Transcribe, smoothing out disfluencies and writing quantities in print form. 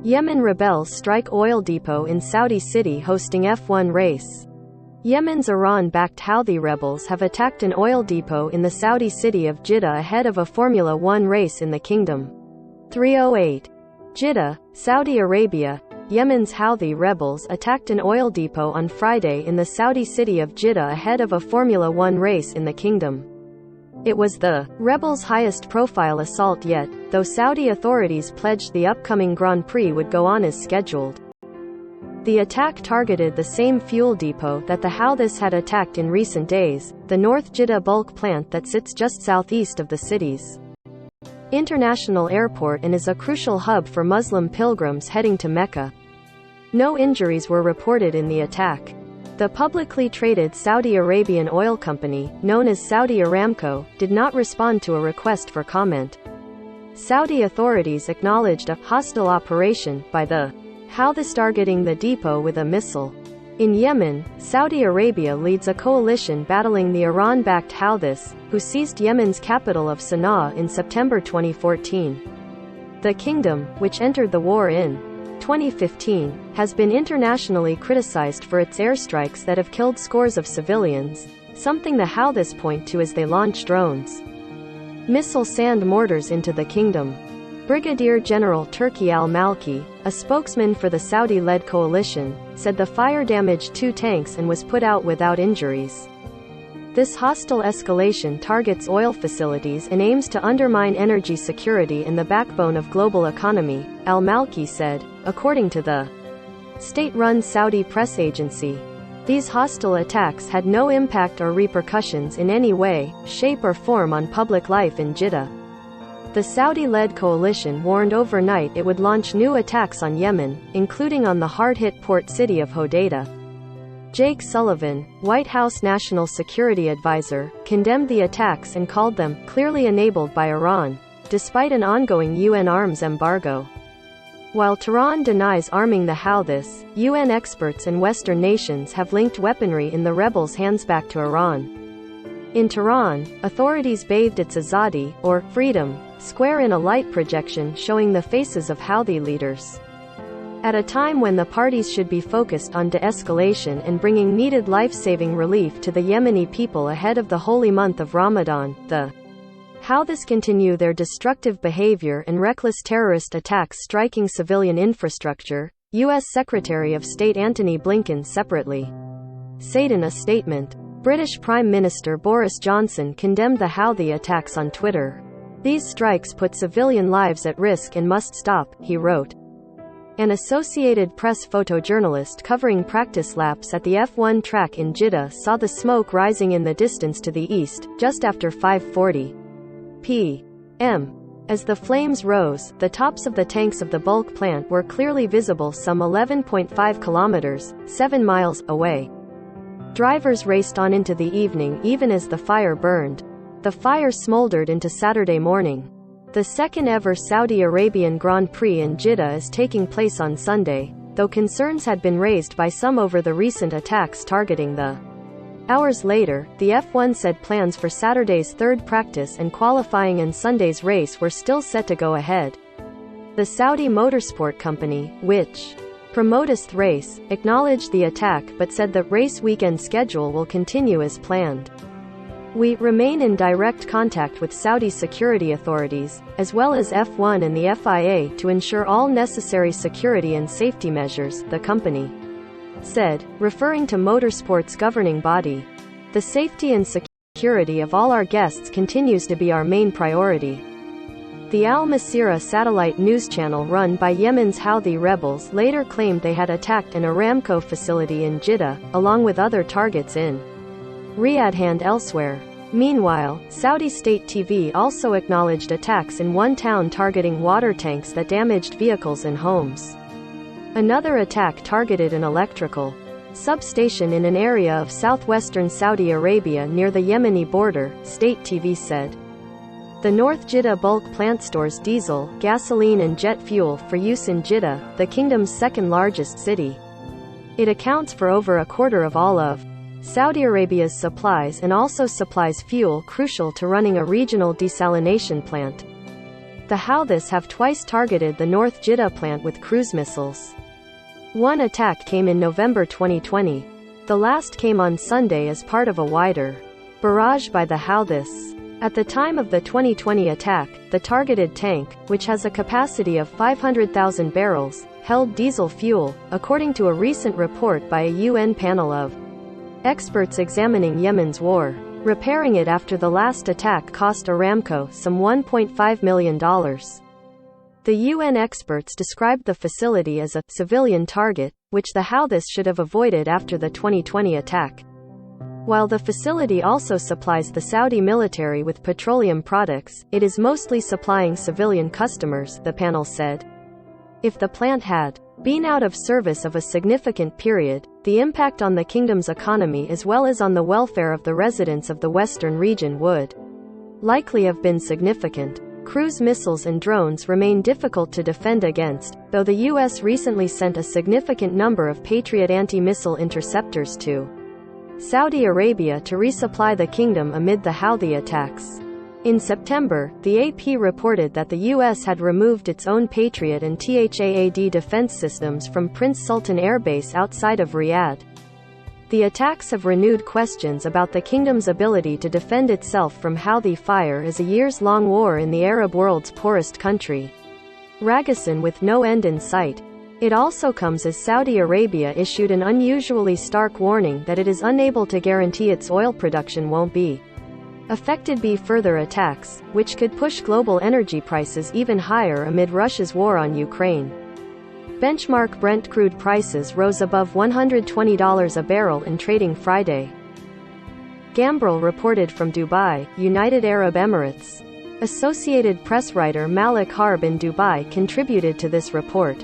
Yemen rebels strike oil depot in Saudi city hosting F1 race. Yemen's Iran-backed Houthi rebels have attacked an oil depot in the Saudi city of Jeddah ahead of a Formula One race in the kingdom. 308. Jeddah, Saudi Arabia. Yemen's Houthi rebels attacked an oil depot on Friday in the Saudi city of Jeddah ahead of a Formula One race in the kingdom. It was the rebels' highest-profile assault yet, though Saudi authorities pledged the upcoming Grand Prix would go on as scheduled. The attack targeted the same fuel depot that the Houthis had attacked in recent days, the North Jeddah bulk plant that sits just southeast of the city's international airport and is a crucial hub for Muslim pilgrims heading to Mecca. No injuries were reported in the attack. The publicly traded Saudi Arabian oil company, known as Saudi Aramco, did not respond to a request for comment. Saudi authorities acknowledged a hostile operation by the Houthis targeting the depot with a missile. In Yemen, Saudi Arabia leads a coalition battling the Iran-backed Houthis, who seized Yemen's capital of Sana'a in September 2014. The kingdom, which entered the war in 2015, has been internationally criticized for its airstrikes that have killed scores of civilians, something the Houthis point to as they launch drones. Missile sand mortars into the kingdom. Brigadier General Turki al-Malki, a spokesman for the Saudi-led coalition, said the fire damaged 2 tanks and was put out without injuries. This hostile escalation targets oil facilities and aims to undermine energy security and the backbone of global economy, al-Malki said, according to the state-run Saudi press agency. These hostile attacks had no impact or repercussions in any way, shape or form on public life in Jeddah. The Saudi-led coalition warned overnight it would launch new attacks on Yemen, including on the hard-hit port city of Hodeidah. Jake Sullivan, White House National Security Advisor, condemned the attacks and called them clearly enabled by Iran, despite an ongoing UN arms embargo. While Tehran denies arming the Houthis, UN experts and Western nations have linked weaponry in the rebels' hands back to Iran. In Tehran, authorities bathed its Azadi, or freedom, square in a light projection showing the faces of Houthi leaders. At a time when the parties should be focused on de-escalation and bringing needed life-saving relief to the Yemeni people ahead of the holy month of Ramadan, the Houthis continue their destructive behavior and reckless terrorist attacks striking civilian infrastructure, U.S. Secretary of State Antony Blinken separately said in a statement. British Prime Minister Boris Johnson condemned the Houthi attacks on Twitter. "These strikes put civilian lives at risk and must stop," he wrote. An Associated Press photojournalist covering practice laps at the F1 track in Jeddah saw the smoke rising in the distance to the east, just after 5:40 p.m. As the flames rose, the tops of the tanks of the bulk plant were clearly visible some 11.5 kilometers, 7 miles, away. Drivers raced on into the evening even as the fire burned. The fire smoldered into Saturday morning. The second-ever Saudi Arabian Grand Prix in Jeddah is taking place on Sunday, though concerns had been raised by some over the recent attacks targeting the. Hours later, the F1 said plans for Saturday's third practice and qualifying and Sunday's race were still set to go ahead. The Saudi motorsport company, which promotes the race, acknowledged the attack but said the race weekend schedule will continue as planned. "We remain in direct contact with Saudi security authorities, as well as F1 and the FIA to ensure all necessary security and safety measures," the company said, referring to motorsport's governing body. "The safety and security of all our guests continues to be our main priority." The Al Masirah satellite news channel run by Yemen's Houthi rebels later claimed they had attacked an Aramco facility in Jeddah, along with other targets in Riyadh and elsewhere. Meanwhile, Saudi state TV also acknowledged attacks in one town targeting water tanks that damaged vehicles and homes. Another attack targeted an electrical substation in an area of southwestern Saudi Arabia near the Yemeni border, state TV said. The North Jeddah bulk plant stores diesel, gasoline and jet fuel for use in Jeddah, the kingdom's second-largest city. It accounts for over a quarter of all of Saudi Arabia's supplies and also supplies fuel crucial to running a regional desalination plant. The Houthis have twice targeted the North Jeddah plant with cruise missiles. One attack came in November 2020. The last came on Sunday as part of a wider barrage by the Houthis. At the time of the 2020 attack, the targeted tank, which has a capacity of 500,000 barrels, held diesel fuel, according to a recent report by a UN panel of experts examining Yemen's war. Repairing it after the last attack cost Aramco some $1.5 million. The UN experts described the facility as a civilian target, which the Houthis should have avoided after the 2020 attack. While the facility also supplies the Saudi military with petroleum products, it is mostly supplying civilian customers, the panel said. If the plant had been out of service of a significant period, the impact on the kingdom's economy as well as on the welfare of the residents of the western region would likely have been significant. Cruise missiles and drones remain difficult to defend against, though the U.S. recently sent a significant number of Patriot anti-missile interceptors to Saudi Arabia to resupply the kingdom amid the Houthi attacks. In September, the AP reported that the U.S. had removed its own Patriot and THAAD defense systems from Prince Sultan Air Base outside of Riyadh. The attacks have renewed questions about the kingdom's ability to defend itself from Houthi fire as a years-long war in the Arab world's poorest country. Ragasson with no end in sight. It also comes as Saudi Arabia issued an unusually stark warning that it is unable to guarantee its oil production won't be affected by further attacks, which could push global energy prices even higher amid Russia's war on Ukraine. Benchmark Brent crude prices rose above $120 a barrel in trading Friday. Gambrel reported from Dubai, United Arab Emirates. Associated Press writer Malik Harb in Dubai contributed to this report.